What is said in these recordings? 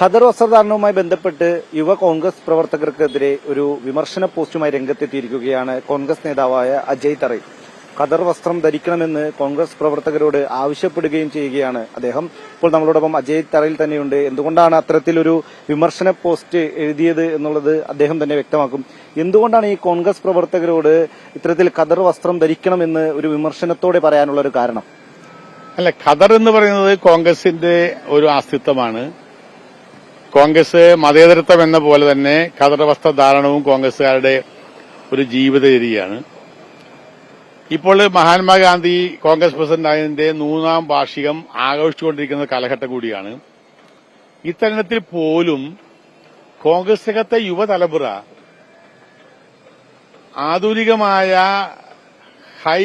ഖദർ വസ്ത്രധാരണവുമായി ബന്ധപ്പെട്ട് യുവ കോൺഗ്രസ് പ്രവർത്തകർക്കെതിരെ ഒരു വിമർശന പോസ്റ്റുമായി രംഗത്തെത്തിയിരിക്കുകയാണ് കോൺഗ്രസ് നേതാവായ അജയ് തറൈ. ഖദർ വസ്ത്രം ധരിക്കണമെന്ന് കോൺഗ്രസ് പ്രവർത്തകരോട് ആവശ്യപ്പെടുകയും ചെയ്യുകയാണ് അദ്ദേഹം. ഇപ്പോൾ നമ്മളോടൊപ്പം അജയ് തറയിൽ തന്നെയുണ്ട്. എന്തുകൊണ്ടാണ് അത്തരത്തിലൊരു വിമർശന പോസ്റ്റ് എഴുതിയത് എന്നുള്ളത് അദ്ദേഹം തന്നെ വ്യക്തമാക്കും. എന്തുകൊണ്ടാണ് ഈ കോൺഗ്രസ് പ്രവർത്തകരോട് ഇത്തരത്തിൽ ഖദർ വസ്ത്രം ധരിക്കണമെന്ന് ഒരു വിമർശനത്തോടെ പറയാനുള്ള ഒരു കാരണം? അല്ല, ഖദർ എന്ന് പറയുന്നത് കോൺഗ്രസിന്റെ ഒരു അസ്തിത്വമാണ്. കോൺഗ്രസ് മതേതരത്വം എന്ന പോലെ തന്നെ ഖദർ വസ്ത്രധാരണവും കോൺഗ്രസുകാരുടെ ഒരു ജീവിതചര്യയാണ്. ഇപ്പോൾ മഹാത്മാഗാന്ധി കോൺഗ്രസ് പ്രസിഡന്റ് ആയതിന്റെ 100ാം വാർഷികം ആഘോഷിച്ചുകൊണ്ടിരിക്കുന്ന കാലഘട്ടം കൂടിയാണ്. ഇത്തരുണത്തിൽ പോലും കോൺഗ്രസിനകത്തെ യുവതലമുറ ആധുനികമായ ഹൈ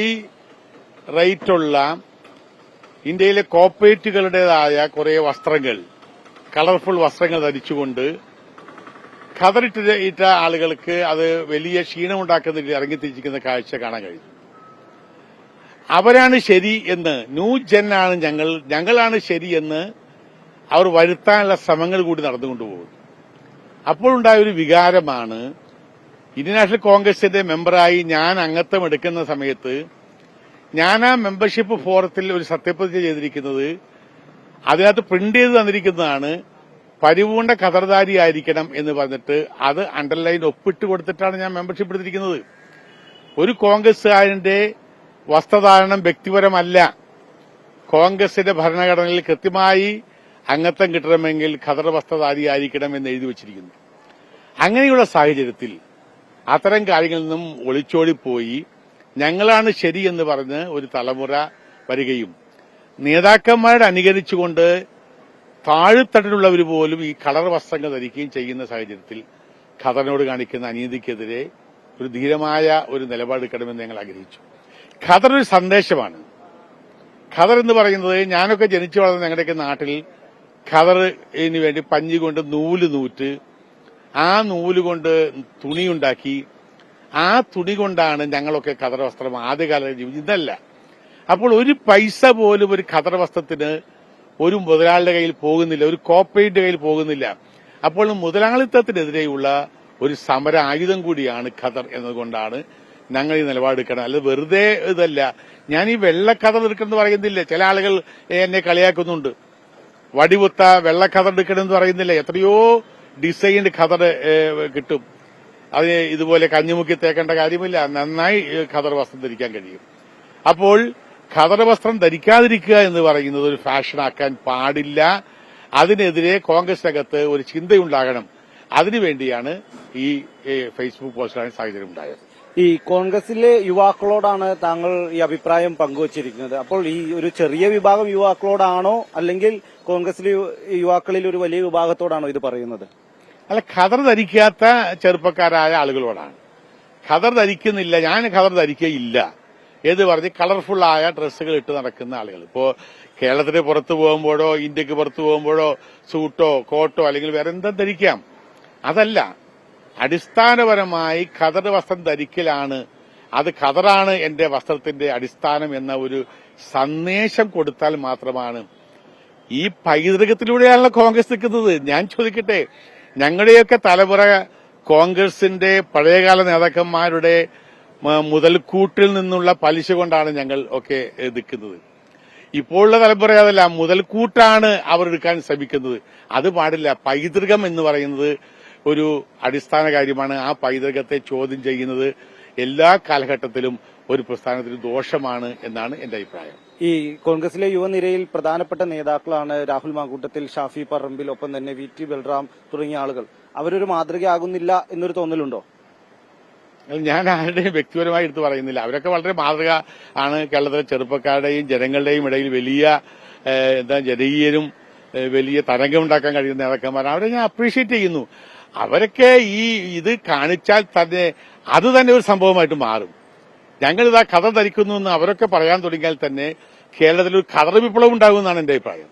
റേറ്റുള്ള ഇന്ത്യയിലെ കോർപ്പറേറ്റുകളുടേതായ കുറെ വസ്ത്രങ്ങൾ, കളർഫുൾ വസ്ത്രങ്ങൾ ധരിച്ചുകൊണ്ട് ഖദറിട്ട ആളുകൾക്ക് അത് വലിയ ക്ഷീണമുണ്ടാക്കുന്നതിൽ ഇറങ്ങിത്തിരിച്ചിരിക്കുന്ന കാഴ്ച കാണാൻ കഴിയും. അവരാണ് ശരി എന്ന്, ന്യൂ ജെൻ ആണ് ഞങ്ങളാണ് ശരി എന്ന് അവർ വരുത്താനുള്ള ശ്രമങ്ങൾ കൂടി നടന്നുകൊണ്ടുപോകും. അപ്പോഴുണ്ടായ ഒരു വികാരമാണ് ഇന്ത്യൻ നാഷണൽ കോൺഗ്രസിന്റെ മെമ്പറായി ഞാൻ അംഗത്വം എടുക്കുന്ന സമയത്ത് ഞാൻ ആ മെമ്പർഷിപ്പ് ഫോറത്തിൽ ഒരു സത്യപ്രതിജ്ഞ ചെയ്തിരിക്കുന്നത്. അതിനകത്ത് പ്രിന്റ് ചെയ്ത് തന്നിരിക്കുന്നതാണ് പരിപൂർണ ഖദർധാരിയായിരിക്കണം എന്ന് പറഞ്ഞിട്ട് അത് അണ്ടർലൈൻ ഒപ്പിട്ട് കൊടുത്തിട്ടാണ് ഞാൻ മെമ്പർഷിപ്പ് എടുത്തിരിക്കുന്നത്. ഒരു കോൺഗ്രസുകാരന്റെ വസ്ത്രധാരണം വ്യക്തിപരമല്ല. കോൺഗ്രസിന്റെ ഭരണഘടനയിൽ കൃത്യമായി അംഗത്വം കിട്ടണമെങ്കിൽ ഖദർ വസ്ത്രധാരിയായിരിക്കണം എന്ന് എഴുതി വച്ചിരിക്കുന്നു. അങ്ങനെയുള്ള സാഹചര്യത്തിൽ അത്തരം കാര്യങ്ങളിൽ നിന്നും ഒളിച്ചോടിപ്പോയി ഞങ്ങളാണ് ശരിയെന്ന് പറഞ്ഞ് ഒരു തലമുറ വരികയും നേതാക്കന്മാരെ അനുകരിച്ചുകൊണ്ട് താഴെത്തട്ടിലുള്ളവർ പോലും ഈ കളർ വസ്ത്രങ്ങൾ ധരിക്കുകയും ചെയ്യുന്ന സാഹചര്യത്തിൽ ഖദറിനോട് കാണിക്കുന്ന അനീതിക്കെതിരെ ഒരു ധീരമായ ഒരു നിലപാടെടുക്കണമെന്ന് ഞങ്ങൾ ആഗ്രഹിച്ചു. ഖദർ ഒരു സന്ദേശമാണ്. ഖദർ എന്ന് പറയുന്നത്, ഞാനൊക്കെ ജനിച്ചു വളർന്ന ഞങ്ങളുടെയൊക്കെ നാട്ടിൽ ഖദറിന് വേണ്ടി പഞ്ഞി കൊണ്ട് നൂല് നൂറ്റ് ആ നൂല് കൊണ്ട് തുണിയുണ്ടാക്കി ആ തുണി കൊണ്ടാണ് ഞങ്ങളൊക്കെ ഖദർ വസ്ത്രം ആദ്യകാലത്ത് ജീവിച്ചത്. ഇതല്ല. അപ്പോൾ ഒരു പൈസ പോലും ഒരു ഖദർ വസ്ത്രത്തിന് ഒരു മുതലാളിയുടെ കയ്യിൽ പോകുന്നില്ല, ഒരു കോർപ്പറേറ്റ് കയ്യിൽ പോകുന്നില്ല. അപ്പോൾ മുതലാളിത്തത്തിനെതിരെയുള്ള ഒരു സമര ആയുധം കൂടിയാണ് ഖദർ എന്നതുകൊണ്ടാണ് ഞങ്ങൾ ഈ നിലപാടെടുക്കണം. അല്ലാതെ വെറുതെ ഇതല്ല. ഞാൻ ഈ വെള്ള ഖദർ എടുക്കണമെന്ന് പറയുന്നില്ല. ചില ആളുകൾ എന്നെ കളിയാക്കുന്നുണ്ട്. വടിവുത്ത വെള്ള ഖദർ എടുക്കണമെന്ന് പറയുന്നില്ല. എത്രയോ ഡിസൈൻഡ് ഖദർ കിട്ടും. അതിന് ഇതുപോലെ കഞ്ഞിമുക്കി തേക്കേണ്ട കാര്യമില്ല. നന്നായി ഖദർ വസ്ത്രം ധരിക്കാൻ കഴിയും. അപ്പോൾ ഖദർ വസ്ത്രം ധരിക്കാതിരിക്കുക എന്ന് പറയുന്നത് ഒരു ഫാഷനാക്കാൻ പാടില്ല. അതിനെതിരെ കോൺഗ്രസിനകത്ത് ഒരു ചിന്തയുണ്ടാകണം. അതിനുവേണ്ടിയാണ് ഈ ഫേസ്ബുക്ക് പോസ്റ്റിലാണ് സാഹചര്യം ഉണ്ടായത്. ഈ കോൺഗ്രസിലെ യുവാക്കളോടാണ് താങ്കൾ ഈ അഭിപ്രായം പങ്കുവച്ചിരിക്കുന്നത്. അപ്പോൾ ഈ ഒരു ചെറിയ വിഭാഗം യുവാക്കളോടാണോ അല്ലെങ്കിൽ കോൺഗ്രസിലെ യുവാക്കളിൽ ഒരു വലിയ വിഭാഗത്തോടാണോ ഇത് പറയുന്നത്? അല്ല, ഖദർ ധരിക്കാത്ത ചെറുപ്പക്കാരായ ആളുകളോടാണ്. ഖദർ ധരിക്കുന്നില്ല, ഞാൻ ഖദർ ധരിക്കുകയില്ല എന്ന് പറഞ്ഞ് കളർഫുള്ളായ ഡ്രസ്സുകൾ ഇട്ട് നടക്കുന്ന ആളുകൾ. ഇപ്പോ കേരളത്തിന് പുറത്തു പോകുമ്പോഴോ ഇന്ത്യക്ക് പുറത്തു പോകുമ്പോഴോ സൂട്ടോ കോട്ടോ അല്ലെങ്കിൽ വേറെ എന്തും ധരിക്കാം. അതല്ല, അടിസ്ഥാനപരമായി ഖദർ വസ്ത്രം ധരിക്കലാണ്, അത് ഖദറാണ് എന്റെ വസ്ത്രത്തിന്റെ അടിസ്ഥാനം എന്ന ഒരു സന്ദേശം കൊടുത്താൽ മാത്രമാണ്. ഈ പൈതൃകത്തിലൂടെയാണല്ലോ കോൺഗ്രസ് നിൽക്കുന്നത്. ഞാൻ ചോദിക്കട്ടെ, ഞങ്ങളുടെയൊക്കെ തലമുറ കോൺഗ്രസിന്റെ പഴയകാല നേതാക്കന്മാരുടെ മുതൽക്കൂട്ടിൽ നിന്നുള്ള പലിശ കൊണ്ടാണ് ഞങ്ങൾ ഒക്കെ നിൽക്കുന്നത്. ഇപ്പോഴുള്ള തലമുറ അതല്ല, മുതൽക്കൂട്ടാണ് അവർ എടുക്കാൻ ശ്രമിക്കുന്നത്. അത് പാടില്ല. പൈതൃകം എന്ന് പറയുന്നത് ഒരു അടിസ്ഥാന കാര്യമാണ്. ആ പൈതൃകത്തെ ചോദ്യം ചെയ്യുന്നത് എല്ലാ കാലഘട്ടത്തിലും ഒരു പ്രസ്ഥാനത്തിന് ദോഷമാണ് എന്നാണ് എന്റെ അഭിപ്രായം. ഈ കോൺഗ്രസിലെ യുവനിരയിൽ പ്രധാനപ്പെട്ട നേതാക്കളാണ് രാഹുൽ മാങ്കൂട്ടത്തിൽ, ഷാഫി പറമ്പിൽ, ഒപ്പം തന്നെ വി ടി ബൽറാം തുടങ്ങിയ ആളുകൾ. അവരൊരു മാതൃകയാകുന്നില്ല എന്നൊരു തോന്നലുണ്ടോ? ഞാൻ ആരുടെയും വ്യക്തിപരമായി എടുത്ത് പറയുന്നില്ല. അവരൊക്കെ വളരെ മാതൃക ആണ്. കേരളത്തിലെ ചെറുപ്പക്കാരുടെയും ജനങ്ങളുടെയും ഇടയിൽ വലിയ ജനകീയരും വലിയ തരംഗമുണ്ടാക്കാൻ കഴിയുന്ന നേതാക്കന്മാരാണ്. അവരെ ഞാൻ അപ്രീഷിയേറ്റ് ചെയ്യുന്നു. അവരൊക്കെ ഇത് കാണിച്ചാൽ തന്നെ അത് തന്നെ ഒരു സംഭവമായിട്ട് മാറും. ഞങ്ങളിതാ ഖദർ ധരിക്കുന്നു എന്ന് അവരൊക്കെ പറയാൻ തുടങ്ങിയാൽ തന്നെ കേരളത്തിൽ ഒരു ഖദർ വിപ്ലവം ഉണ്ടാകുമെന്നാണ് എന്റെ അഭിപ്രായം.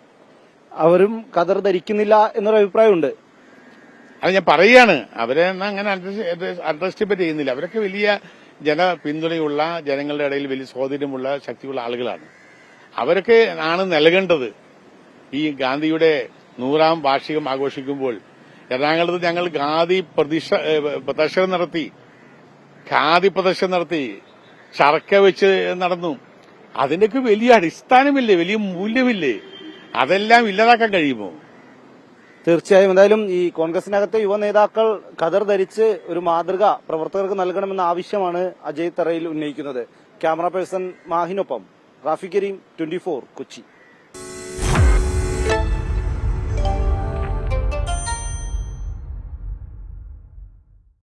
അവരും ഖദർ ധരിക്കുന്നില്ല എന്നൊരു അഭിപ്രായമുണ്ട്. അത് ഞാൻ പറയുകയാണ്. അവരെ അങ്ങനെ അണ്ടർഎസ്റ്റിമേറ്റ് ചെയ്യുന്നില്ല. അവരൊക്കെ വലിയ പിന്തുണയുള്ള ജനങ്ങളുടെ ഇടയിൽ വലിയ സ്വാധീനമുള്ള ശക്തിയുള്ള ആളുകളാണ്. അവരൊക്കെ ആണ് നൽകേണ്ടത്. ഈ ഗാന്ധിയുടെ 100ാം വാർഷികം ആഘോഷിക്കുമ്പോൾ എറണാകുളത്ത് ഞങ്ങൾ പ്രദർശനം നടത്തി, ഖാദി പ്രദർശനം നടത്തി, ചർക്ക വെച്ച് നടന്നു. അതിന്റെയൊക്കെ വലിയ അടിസ്ഥാനമില്ലേ, വലിയ മൂല്യമില്ലേ? അതെല്ലാം ഇല്ലാതാക്കാൻ കഴിയുമോ? തീർച്ചയായും. എന്തായാലും ഈ കോൺഗ്രസിനകത്തെ യുവ നേതാക്കൾ ഖദർ ധരിച്ച് ഒരു മാതൃക പ്രവർത്തകർക്ക് നൽകണമെന്ന ആവശ്യമാണ് അജയ് തറയിൽ ഉന്നയിക്കുന്നത്. ക്യാമറ പേഴ്സൺ മാഹിനൊപ്പം റാഫി കരീം, 24 കൊച്ചി.